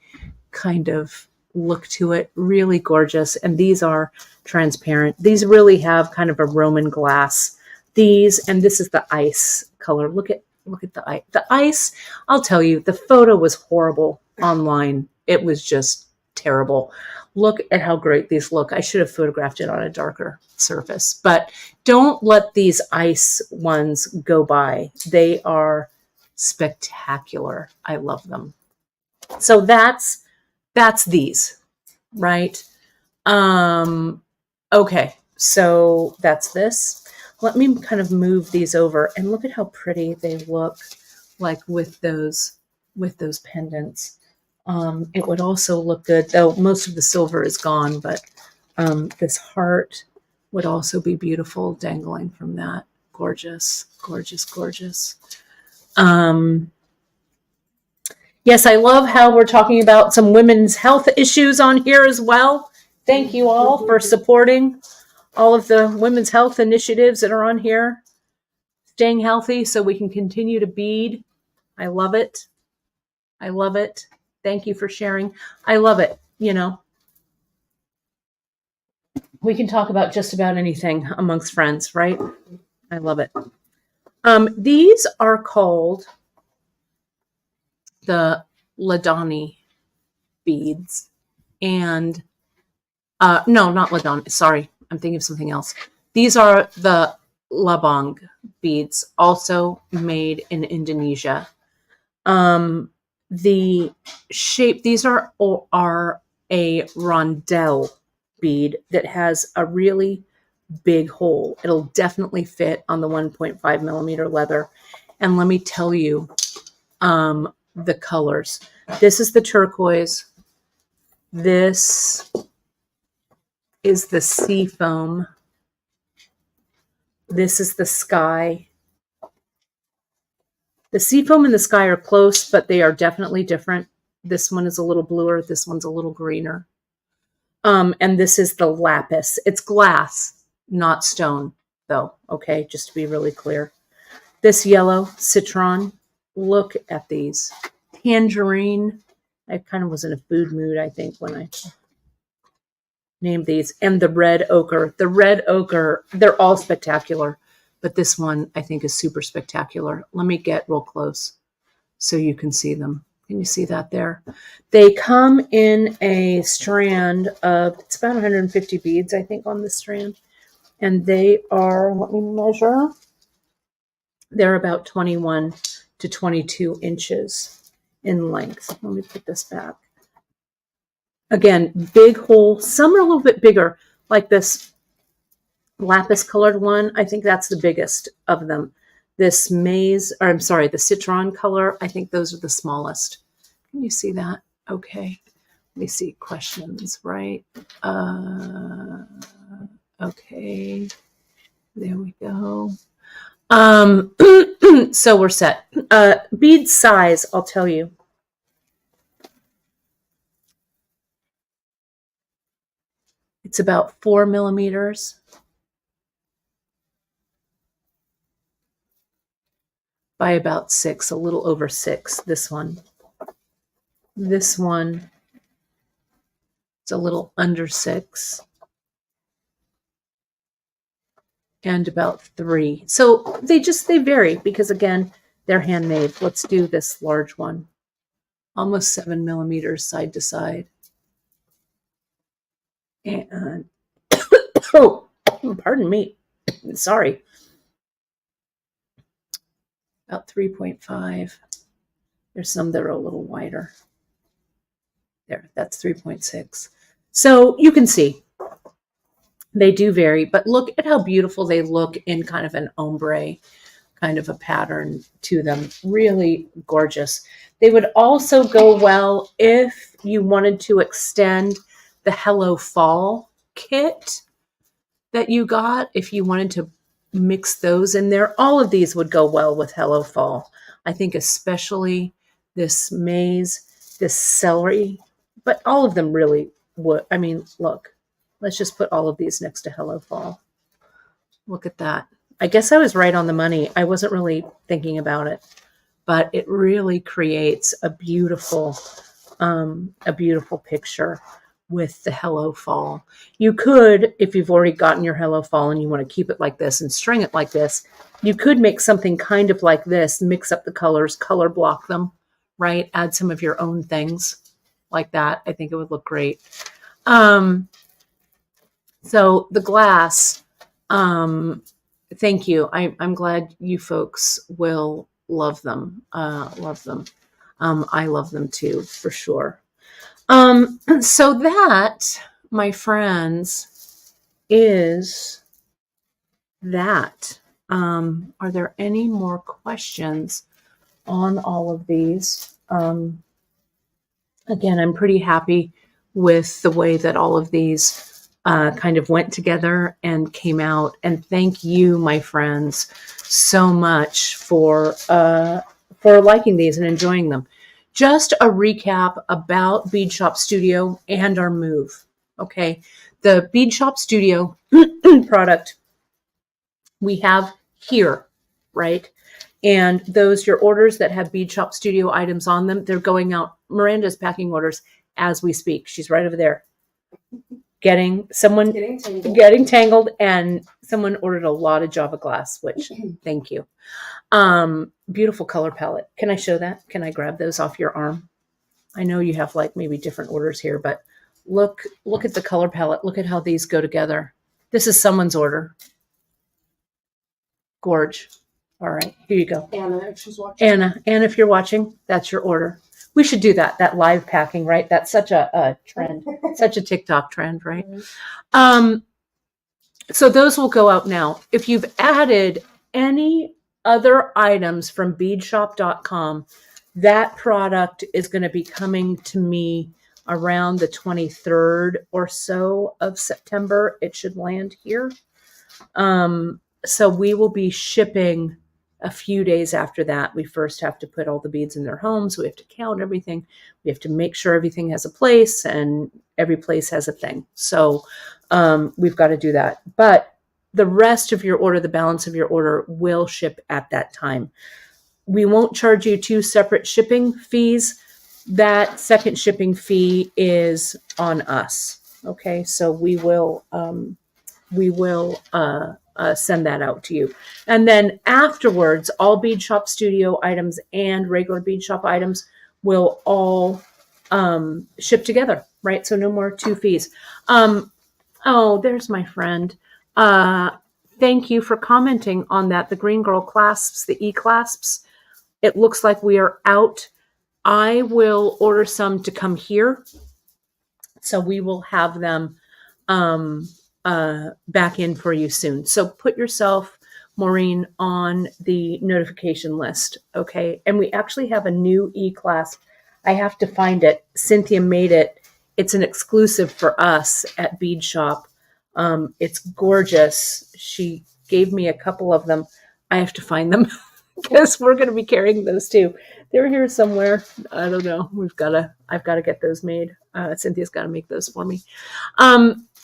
kind of look to it. Really gorgeous. And these are transparent. These really have kind of a Roman glass. These, and this is the ice color. Look at the ice. The ice, I'll tell you, the photo was horrible online. It was just terrible. Look at how great these look. I should have photographed it on a darker surface, but don't let these ice ones go by. They are spectacular. I love them. So that's these, right? Okay, so that's this. Let me kind of move these over and look at how pretty they look like with those pendants. It would also look good, though most of the silver is gone, but this heart would also be beautiful dangling from that. Gorgeous, gorgeous, gorgeous. Yes, I love how we're talking about some women's health issues on here as well. Thank you all for supporting all of the women's health initiatives that are on here. Staying healthy so we can continue to bead. I love it. I love it. Thank you for sharing. I love it. You know, we can talk about just about anything amongst friends, right? I love it. These are called the Ladani beads. And no, not Ladani. Sorry, I'm thinking of something else. These are the Labang beads, also made in Indonesia. The shape, these are a rondelle bead that has a really big hole. It'll definitely fit on the 1.5 millimeter leather. And let me tell you the colors. This is the turquoise. This is the sea foam. This is the sky. The sea foam and the sky are close, but they are definitely different. This one is a little bluer. This one's a little greener. And this is the lapis. It's glass, not stone, though. Okay, just to be really clear. This yellow, citron. Look at these. Tangerine. I kind of was in a food mood, I think, when I named these. And the red ochre. The red ochre, they're all spectacular. But this one, I think, is super spectacular. Let me get real close so you can see them. Can you see that there? They come in a strand of, it's about 150 beads, I think, on this strand. And they are, let me measure. They're about 21 to 22 inches in length. Let me put this back. Again, big hole. Some are a little bit bigger, like this lapis colored one. I think that's the biggest of them. This maize, or I'm sorry, the citron color, I think those are the smallest. Can you see that? Okay. Let me see questions, right? Okay. There we go. So we're set. Bead size, I'll tell you. It's about 4 millimeters by about 6, a little over 6. This one. This one is a little under 6. And about 3. So they vary because, again, they're handmade. Let's do this large one. Almost 7 millimeters side to side. And, oh, pardon me. Sorry. About 3.5. There's some that are a little wider. There, that's 3.6. So you can see they do vary, but look at how beautiful they look in kind of an ombre kind of a pattern to them. Really gorgeous. They would also go well if you wanted to extend the Hello Fall kit that you got. If you wanted to mix those in there, all of these would go well with Hello Fall. I think especially this maize, this celery, but all of them really would. I mean, look, Let's just put all of these next to Hello Fall. Look at that. I guess I was right on the money. I wasn't really thinking about it, but it really creates a beautiful picture with the Hello Fall. You could, if you've already gotten your Hello Fall and you want to keep it like this and string it like this, you could make something kind of like this, mix up the colors, color block them, right? Add some of your own things like that. I think it would look great. So the glass, thank you. I'm glad you folks will love them. Love them. I love them too, for sure. So that, my friends, is that. Are there any more questions on all of these? Again, I'm pretty happy with the way that all of these kind of went together and came out. And thank you, my friends, so much for liking these and enjoying them. Just a recap about Beadshop Studio and our move. Okay, the Beadshop Studio product we have here, right? And those, your orders that have Beadshop Studio items on them, they're going out. Miranda's packing orders as we speak. She's right over there. Getting tangled, and someone ordered a lot of Java glass, which thank you. Beautiful color palette. Can I show that? Can I grab those off your arm? I know you have like maybe different orders here, but look at the color palette. Look at how these go together. This is someone's order. Gorge. All right, here you go. Anna, if she's watching. Anna, if you're watching, that's your order. We should do that live packing, right? That's such a trend, such a TikTok trend, right? So those will go out now. If you've added any other items from beadshop.com, that product is going to be coming to me around the 23rd or so of September. It should land here. So we will be shipping a few days after that. We first have to put all the beads in their homes. We have to count everything. We have to make sure everything has a place, and every place has a thing. So we've got to do that. But the rest of your order, the balance of your order, will ship at that time. We won't charge you 2 separate shipping fees. That second shipping fee is on us. Okay, so we will send that out to you. And then afterwards, all Beadshop Studio items and regular Beadshop items will all ship together, right? So no more 2 fees. Oh, there's my friend. Thank you for commenting on that. The Green Girl clasps, the E-clasps. It looks like we are out. I will order some to come here. So we will have them back in for you soon. So put yourself, Maureen, on the notification list. Okay. And we actually have a new E-clasp. I have to find it. Cynthia made it. It's an exclusive for us at Beadshop. It's gorgeous. She gave me a couple of them. I have to find them because we're going to be carrying those too. They're here somewhere. I don't know. I've got to get those made. Cynthia's got to make those for me.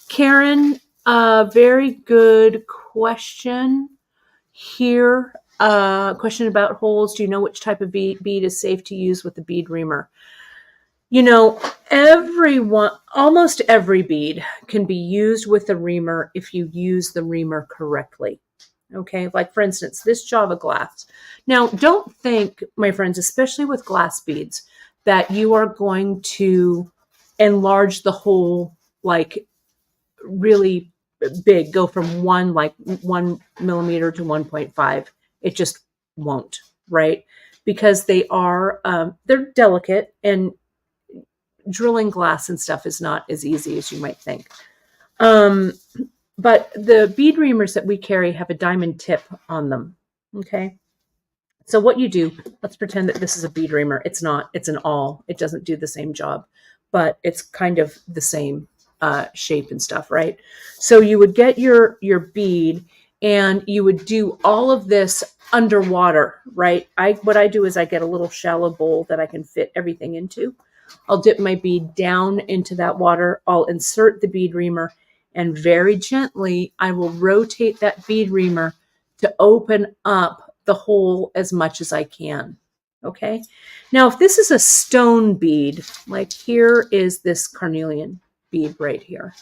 Karen, very good question here. Question about holes. Do you know which type of bead is safe to use with the bead reamer? You know, almost every bead can be used with the reamer if you use the reamer correctly. Okay, like for instance, this Java glass. Now, don't think, my friends, especially with glass beads, that you are going to enlarge the hole like really big, go from 1 millimeter to 1.5. It just won't, right? Because they're delicate, and drilling glass and stuff is not as easy as you might think. But the bead reamers that we carry have a diamond tip on them. Okay. So what you do, let's pretend that this is a bead reamer. It's not, it's an awl. It doesn't do the same job, but it's kind of the same shape and stuff, right? So you would get your bead and you would do all of this underwater, right? What I do is I get a little shallow bowl that I can fit everything into. I'll dip my bead down into that water. I'll insert the bead reamer, And very gently, I will rotate that bead reamer to open up the hole as much as I can. Okay. Now, if this is a stone bead, like here is this carnelian bead right here.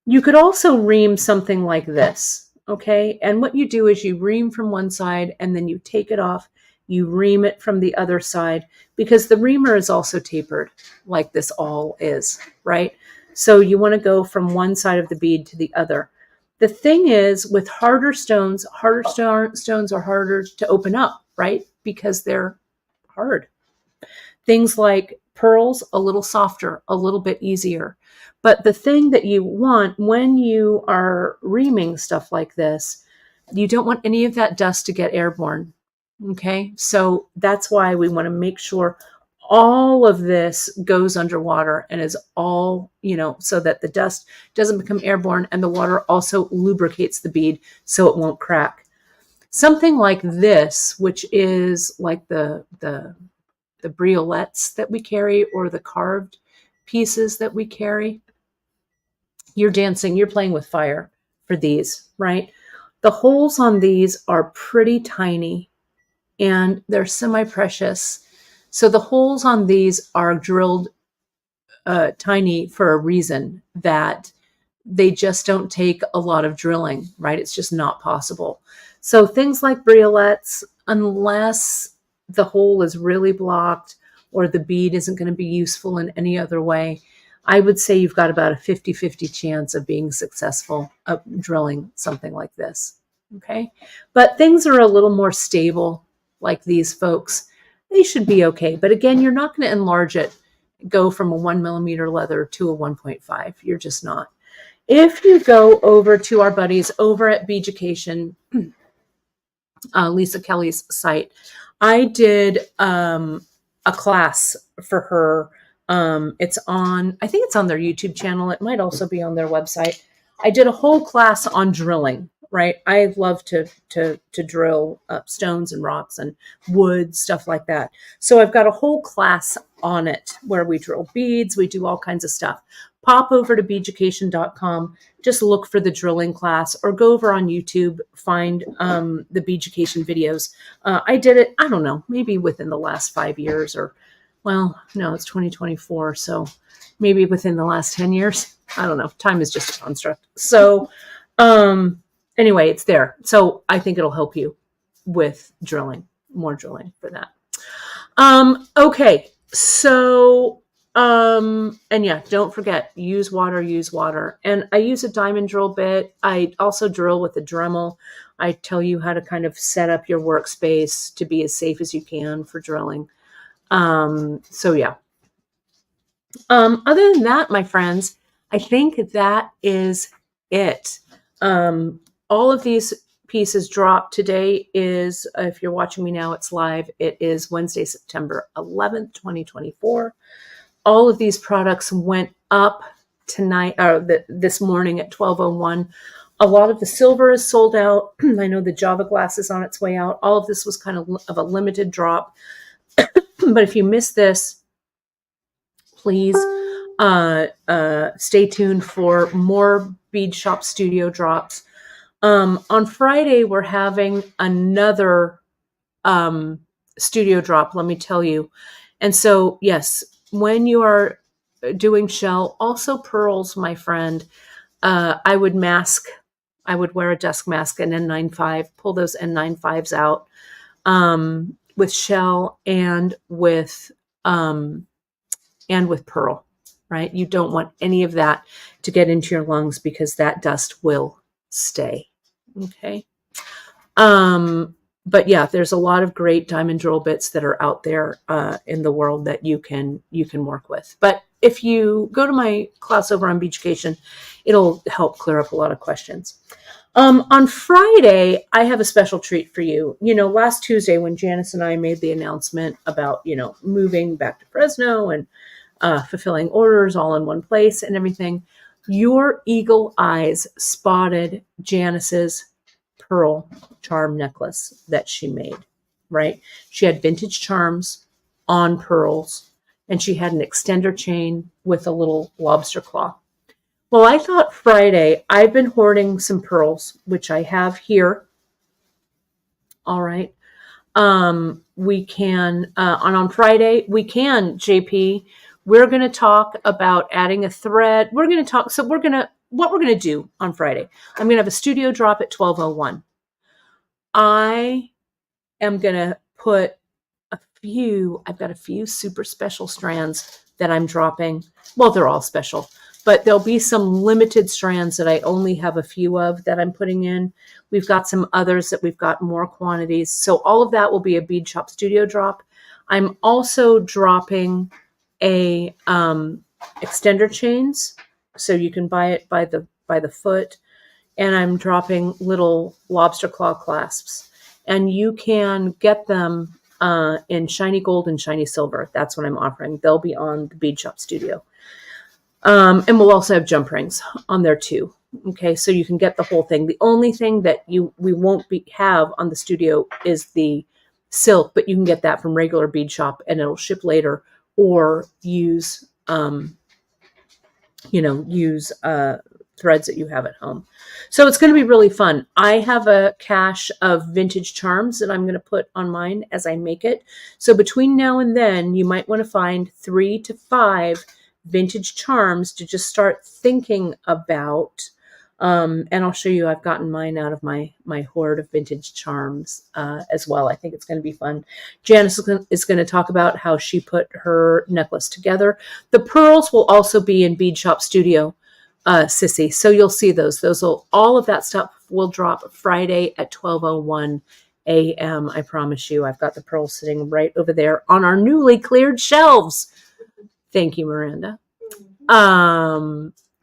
You could also ream something like this, okay? And what you do is you ream from one side and then you take it off, you ream it from the other side, because the reamer is also tapered like this all is, right? So you want to go from one side of the bead to the other. The thing is, with harder stones are harder to open up, right? Because they're hard. Things like pearls, a little softer, a little bit easier. But the thing that you want when you are reaming stuff like this, you don't want any of that dust to get airborne. Okay, so that's why we want to make sure all of this goes underwater and is all, so that the dust doesn't become airborne, and the water also lubricates the bead so it won't crack. Something like this, which is like the briolettes that we carry, or the carved pieces that we carry. You're dancing, you're playing with fire for these, right? The holes on these are pretty tiny and they're semi-precious. So the holes on these are drilled tiny for a reason, that they just don't take a lot of drilling, right? It's just not possible. So things like briolettes, unless the hole is really blocked or the bead isn't going to be useful in any other way, I would say you've got about a 50-50 chance of being successful of drilling something like this. Okay. But things are a little more stable, like these folks. They should be okay. But again, you're not going to enlarge it, go from a 1mm leather to a 1.5. You're just not. If you go over to our buddies over at Beadshop, Lisa Kelly's site, I did a class for her. It's on, I think it's on their YouTube channel. It might also be on their website. I did a whole class on drilling, right? I love to drill stones and rocks and wood, stuff like that. So I've got a whole class on it where we drill beads. We do all kinds of stuff. Pop over to beadshopestudio.com. Just look for the drilling class, or go over on YouTube, find the Beadshop videos. I did it, I don't know, maybe within the last 5 years, or, well, no, it's 2024. So maybe within the last 10 years. I don't know. Time is just a construct. So anyway, it's there. So I think it'll help you with drilling, more drilling for that. Okay. So, and yeah, don't forget, use water. And I use a diamond drill bit. I also drill with a Dremel. I tell you how to kind of set up your workspace to be as safe as you can for drilling. So yeah. Other than that, my friends, I think that is it. All of these pieces dropped. Today is, if you're watching me now, it's live. It is Wednesday, September 11th, 2024. All of these products went up tonight, or this morning at 12:01. A lot of the silver is sold out. I know the Java glass is on its way out. All of this was kind of a limited drop. But if you missed this, please stay tuned for more Beadshop Studio drops. On Friday, we're having another studio drop, let me tell you. And so, yes, when you are doing shell, also pearls, my friend, I would wear a desk mask, an N95, pull those N95s out with shell and with pearl, right? You don't want any of that to get into your lungs, because that dust will stay. Okay. But yeah, there's a lot of great diamond drill bits that are out there in the world that you can work with. But if you go to my class over on Beadshop, it'll help clear up a lot of questions. On Friday, I have a special treat for you. Last Tuesday, when Janice and I made the announcement about, moving back to Fresno and fulfilling orders all in one place and everything, your eagle eyes spotted Janice's pearl charm necklace that she made, right? She had vintage charms on pearls, and she had an extender chain with a little lobster claw. Well, I thought Friday, I've been hoarding some pearls, which I have here. All right. We can, on Friday, we can, JP, we're going to talk about adding a thread. We're going to talk. So what we're going to do on Friday, I'm going to have a studio drop at 12:01. I am going to put I've got a few super special strands that I'm dropping. Well, they're all special, but there'll be some limited strands that I only have a few of that I'm putting in. We've got some others that we've got more quantities. So all of that will be a Beadshop Studio drop. I'm also dropping a extender chains, so you can buy it by the foot, and I'm dropping little lobster claw clasps, and you can get them in shiny gold and shiny silver. That's what I'm offering. They'll be on the Beadshop Studio. And we'll also have jump rings on there too. Okay, so you can get the whole thing. The only thing that we won't have on the studio is the silk, but you can get that from regular Beadshop and it'll ship later, or use threads that you have at home. So it's going to be really fun. I have a cache of vintage charms that I'm going to put on mine as I make it. So between now and then, you might want to find 3 to 5 vintage charms to just start thinking about. And I'll show you, I've gotten mine out of my hoard of vintage charms as well. I think it's going to be fun. Janice is going to talk about how she put her necklace together. The pearls will also be in Beadshop Studio, Sissy. So you'll see those. All of that stuff will drop Friday at 12:01 a.m. I promise you. I've got the pearls sitting right over there on our newly cleared shelves. Thank you, Miranda.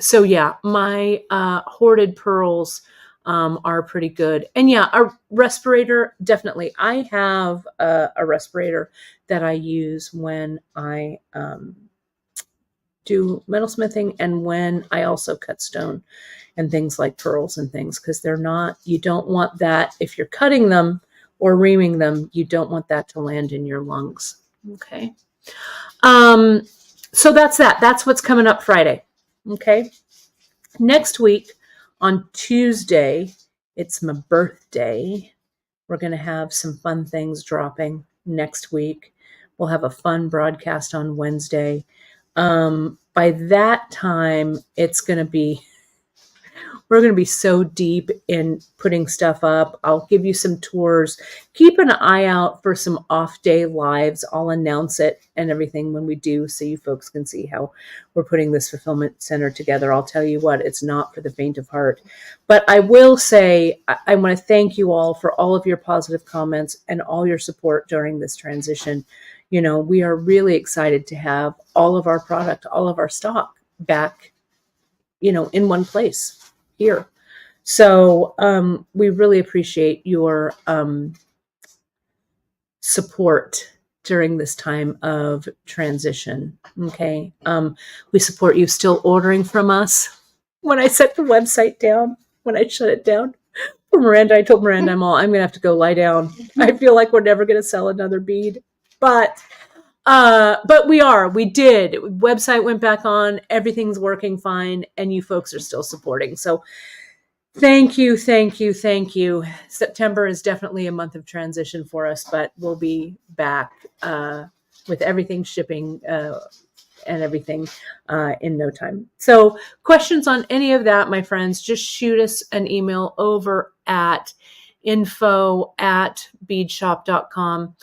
So yeah, my hoarded pearls are pretty good. And yeah, a respirator, definitely. I have a respirator that I use when I do metalsmithing and when I also cut stone and things like pearls and things, because you don't want that, if you're cutting them or reaming them, you don't want that to land in your lungs. Okay. So that's that. That's what's coming up Friday. Okay. Next week on Tuesday, it's my birthday. We're going to have some fun things dropping next week. We'll have a fun broadcast on Wednesday. By that time, we're going to be so deep in putting stuff up. I'll give you some tours. Keep an eye out for some off-day lives. I'll announce it and everything when we do, so you folks can see how we're putting this fulfillment center together. I'll tell you what, it's not for the faint of heart. But I will say, I want to thank you all for all of your positive comments and all your support during this transition. We are really excited to have all of our product, all of our stock back, in one place here. So we really appreciate your support during this time of transition. Okay. We support you still ordering from us. When I set the website down, when I shut it down for Miranda, I told Miranda, I'm going to have to go lie down. I feel like we're never going to sell another bead, but we did. Website went back on, everything's working fine, and you folks are still supporting. So thank you. September is definitely a month of transition for us, but we'll be back with everything shipping and everything in no time. So questions on any of that, my friends, just shoot us an email over at info@beadshop.com.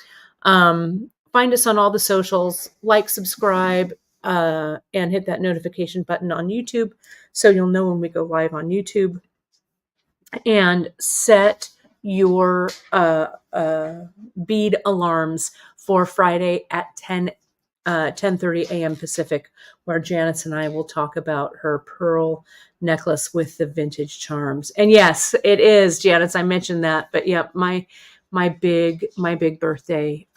Find us on all the socials, like, subscribe, and hit that notification button on YouTube so you'll know when we go live on YouTube. And set your bead alarms for Friday at 10:30 a.m. Pacific, where Janice and I will talk about her pearl necklace with the vintage charms. And yes, it is, Janice, I mentioned that, but yeah, my big birthday,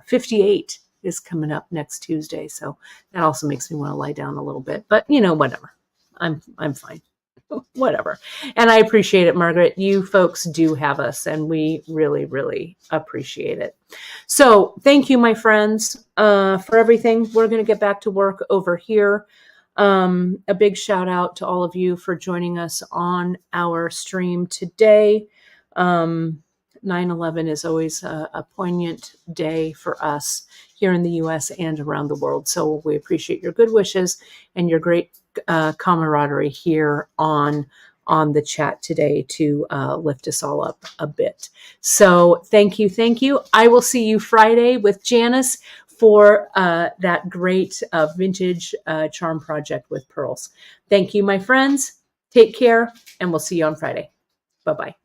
58, is coming up next Tuesday. So that also makes me want to lie down a little bit, but whatever. I'm fine. Whatever. And I appreciate it, Margaret. You folks do have us, and we really, really appreciate it. So thank you, my friends, for everything. We're going to get back to work over here. A big shout out to all of you for joining us on our stream today. 9/11 is always a poignant day for us here in the U.S. and around the world. So we appreciate your good wishes and your great camaraderie here on the chat today to lift us all up a bit. So thank you. Thank you. I will see you Friday with Janice for that great vintage charm project with pearls. Thank you, my friends. Take care, and we'll see you on Friday. Bye-bye.